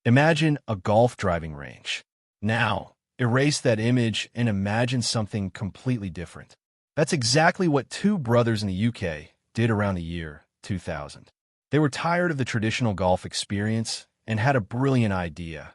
Imagine a golf driving range. Now, erase that image and imagine something completely different. That's exactly what two brothers in the UK did around the year 2000. They were tired of the traditional golf experience and had a brilliant idea.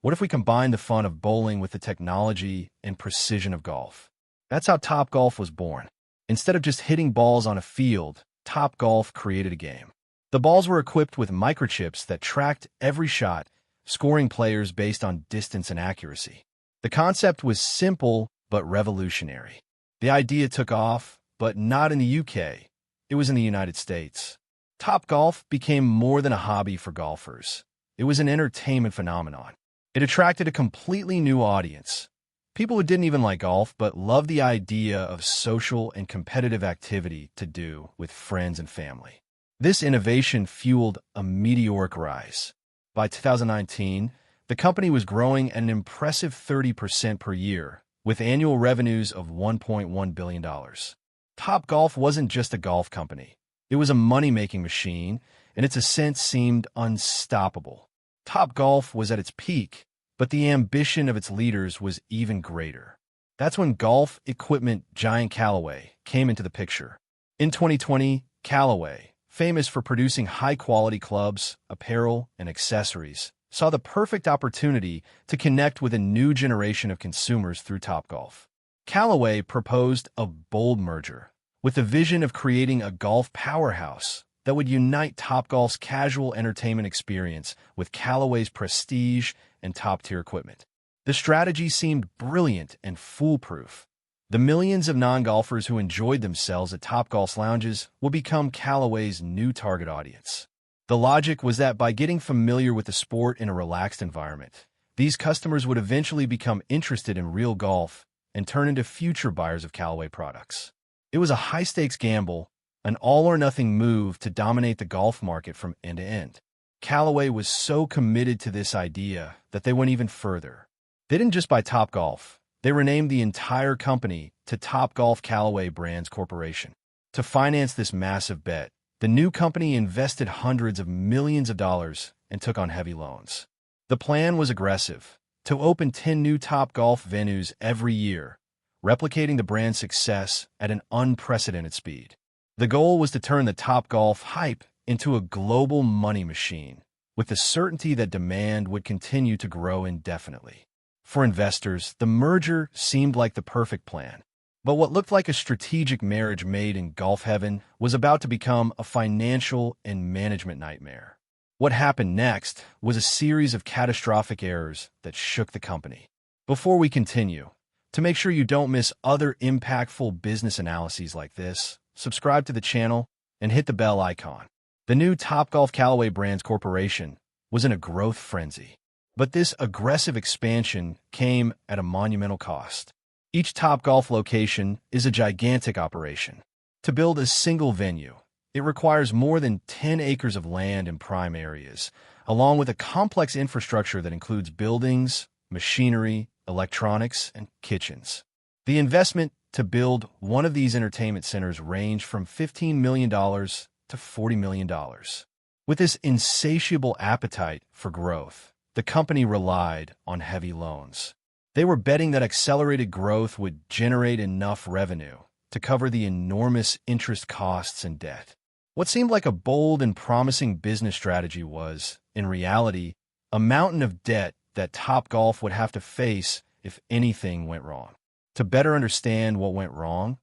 What if we combined the fun of bowling with the technology and precision of golf? That's how Topgolf was born. Instead of just hitting balls on a field, Topgolf created a game. The balls were equipped with microchips that tracked every shot, scoring players based on distance and accuracy. The concept was simple but revolutionary. The idea took off, but not in the UK. It was in the United States. Topgolf became more than a hobby for golfers. It was an entertainment phenomenon. It attracted a completely new audience. People who didn't even like golf but loved the idea of social and competitive activity to do with friends and family. This innovation fueled a meteoric rise. By 2019, the company was growing at an impressive 30% per year, with annual revenues of $1.1 billion. Topgolf wasn't just a golf company. It was a money-making machine, and its ascent seemed unstoppable. Topgolf was at its peak, but the ambition of its leaders was even greater. That's when golf equipment giant Callaway came into the picture. In 2020, Callaway, famous for producing high-quality clubs, apparel, and accessories, saw the perfect opportunity to connect with a new generation of consumers through Topgolf. Callaway proposed a bold merger, with the vision of creating a golf powerhouse that would unite Topgolf's casual entertainment experience with Callaway's prestige and top-tier equipment. The strategy seemed brilliant and foolproof. The millions of non-golfers who enjoyed themselves at Topgolf's lounges would become Callaway's new target audience. The logic was that by getting familiar with the sport in a relaxed environment, these customers would eventually become interested in real golf and turn into future buyers of Callaway products. It was a high-stakes gamble, an all-or-nothing move to dominate the golf market from end to end. Callaway was so committed to this idea that they went even further. They didn't just buy Topgolf. They renamed the entire company to Topgolf Callaway Brands Corporation. To finance this massive bet, the new company invested hundreds of millions of dollars and took on heavy loans. The plan was aggressive: to open 10 new Topgolf venues every year, replicating the brand's success at an unprecedented speed. The goal was to turn the Topgolf hype into a global money machine, with the certainty that demand would continue to grow indefinitely. For investors, the merger seemed like the perfect plan. But what looked like a strategic marriage made in golf heaven was about to become a financial and management nightmare. What happened next was a series of catastrophic errors that shook the company. Before we continue, to make sure you don't miss other impactful business analyses like this, subscribe to the channel and hit the bell icon. The new Topgolf Callaway Brands Corporation was in a growth frenzy. But this aggressive expansion came at a monumental cost. Each Topgolf location is a gigantic operation. To build a single venue, it requires more than 10 acres of land in prime areas, along with a complex infrastructure that includes buildings, machinery, electronics, and kitchens. The investment to build one of these entertainment centers ranged from $15 million to $40 million. With this insatiable appetite for growth, the company relied on heavy loans. They were betting that accelerated growth would generate enough revenue to cover the enormous interest costs and debt. What seemed like a bold and promising business strategy was, in reality, a mountain of debt that Topgolf would have to face if anything went wrong. To better understand what went wrong,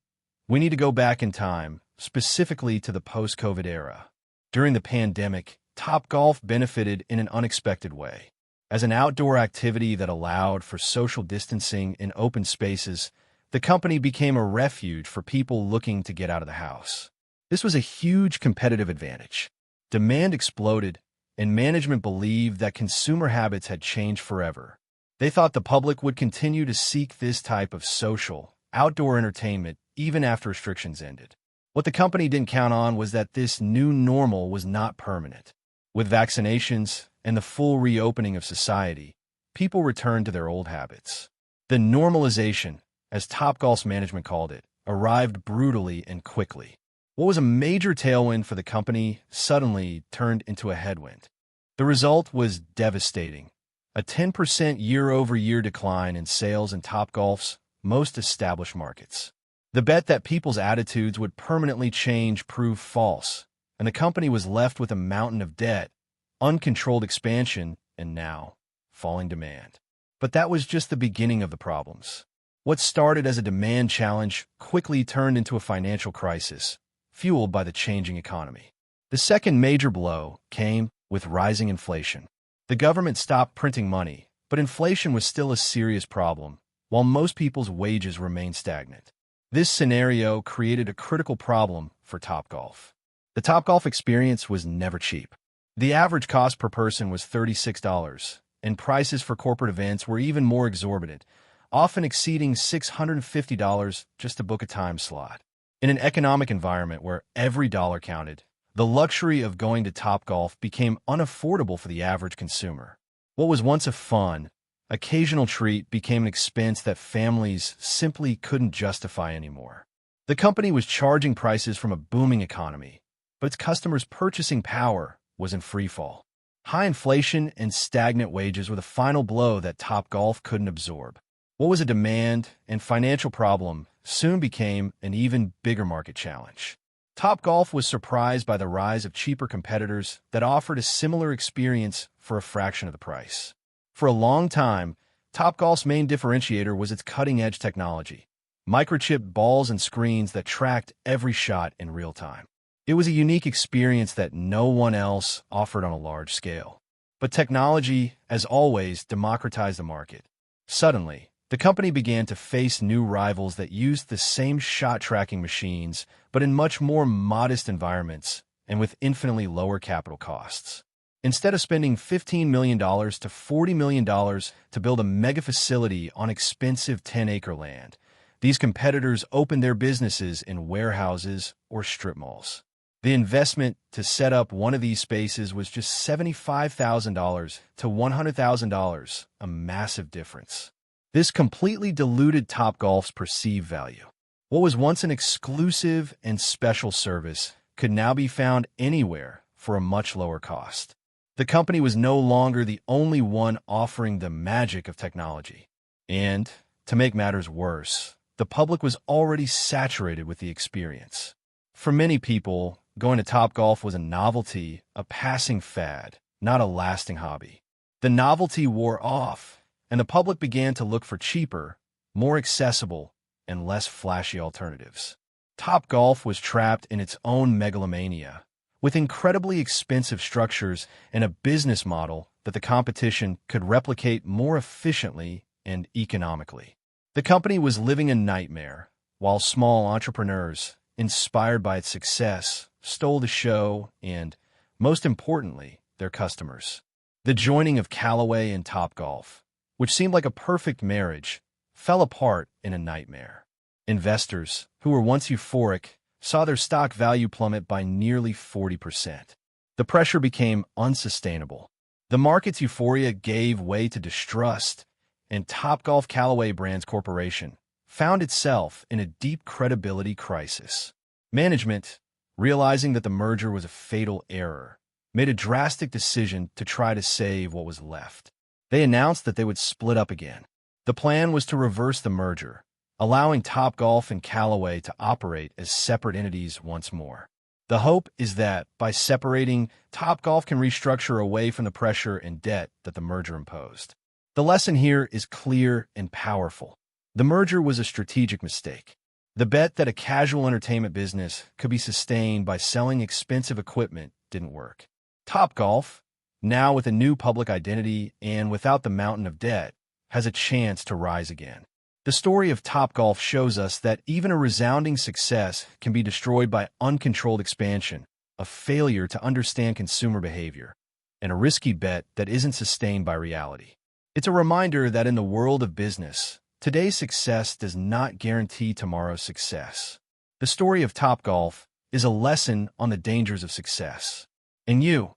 we need to go back in time, specifically to the post-COVID era. During the pandemic, Topgolf benefited in an unexpected way. As an outdoor activity that allowed for social distancing in open spaces, the company became a refuge for people looking to get out of the house. This was a huge competitive advantage. Demand exploded, and management believed that consumer habits had changed forever. They thought the public would continue to seek this type of social, outdoor entertainment even after restrictions ended. What the company didn't count on was that this new normal was not permanent. With vaccinations and the full reopening of society, people returned to their old habits. The normalization, as Topgolf's management called it, arrived brutally and quickly. What was a major tailwind for the company suddenly turned into a headwind. The result was devastating. A 10% year-over-year decline in sales in Topgolf's most established markets. The bet that people's attitudes would permanently change proved false, and the company was left with a mountain of debt, uncontrolled expansion, and now, falling demand. But that was just the beginning of the problems. What started as a demand challenge quickly turned into a financial crisis, fueled by the changing economy. The second major blow came with rising inflation. The government stopped printing money, but inflation was still a serious problem, while most people's wages remained stagnant. This scenario created a critical problem for Topgolf. The Topgolf experience was never cheap. The average cost per person was $36, and prices for corporate events were even more exorbitant, often exceeding $650 just to book a time slot. In an economic environment where every dollar counted, the luxury of going to Topgolf became unaffordable for the average consumer. What was once a fun, occasional treat became an expense that families simply couldn't justify anymore. The company was charging prices from a booming economy, but its customers' purchasing power was in freefall. High inflation and stagnant wages were the final blow that Topgolf couldn't absorb. What was a demand and financial problem soon became an even bigger market challenge. Topgolf was surprised by the rise of cheaper competitors that offered a similar experience for a fraction of the price. For a long time, Topgolf's main differentiator was its cutting-edge technology, microchip balls and screens that tracked every shot in real time. It was a unique experience that no one else offered on a large scale. But technology, as always, democratized the market. Suddenly, the company began to face new rivals that used the same shot-tracking machines, but in much more modest environments and with infinitely lower capital costs. Instead of spending $15 million to $40 million to build a mega facility on expensive 10-acre land, these competitors opened their businesses in warehouses or strip malls. The investment to set up one of these spaces was just $75,000 to $100,000, a massive difference. This completely diluted Topgolf's perceived value. What was once an exclusive and special service could now be found anywhere for a much lower cost. The company was no longer the only one offering the magic of technology. And, to make matters worse, the public was already saturated with the experience. For many people, going to Topgolf was a novelty, a passing fad, not a lasting hobby. The novelty wore off, and the public began to look for cheaper, more accessible, and less flashy alternatives. Topgolf was trapped in its own megalomania, with incredibly expensive structures and a business model that the competition could replicate more efficiently and economically. The company was living a nightmare, while small entrepreneurs, inspired by its success, stole the show and, most importantly, their customers. The joining of Callaway and Topgolf, which seemed like a perfect marriage, fell apart in a nightmare. Investors, who were once euphoric, saw their stock value plummet by nearly 40%. The pressure became unsustainable. The market's euphoria gave way to distrust, and Topgolf Callaway Brands Corporation found itself in a deep credibility crisis. Management, realizing that the merger was a fatal error, made a drastic decision to try to save what was left. They announced that they would split up again. The plan was to reverse the merger, allowing Topgolf and Callaway to operate as separate entities once more. The hope is that, by separating, Topgolf can restructure away from the pressure and debt that the merger imposed. The lesson here is clear and powerful. The merger was a strategic mistake. The bet that a casual entertainment business could be sustained by selling expensive equipment didn't work. Topgolf, now with a new public identity and without the mountain of debt, has a chance to rise again. The story of Topgolf shows us that even a resounding success can be destroyed by uncontrolled expansion, a failure to understand consumer behavior, and a risky bet that isn't sustained by reality. It's a reminder that in the world of business, today's success does not guarantee tomorrow's success. The story of Topgolf is a lesson on the dangers of success. And you,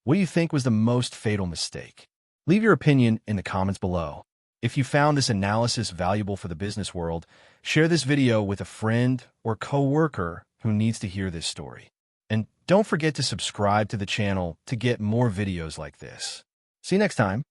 what do you think was the most fatal mistake? Leave your opinion in the comments below. If you found this analysis valuable for the business world, share this video with a friend or coworker who needs to hear this story. And don't forget to subscribe to the channel to get more videos like this. See you next time.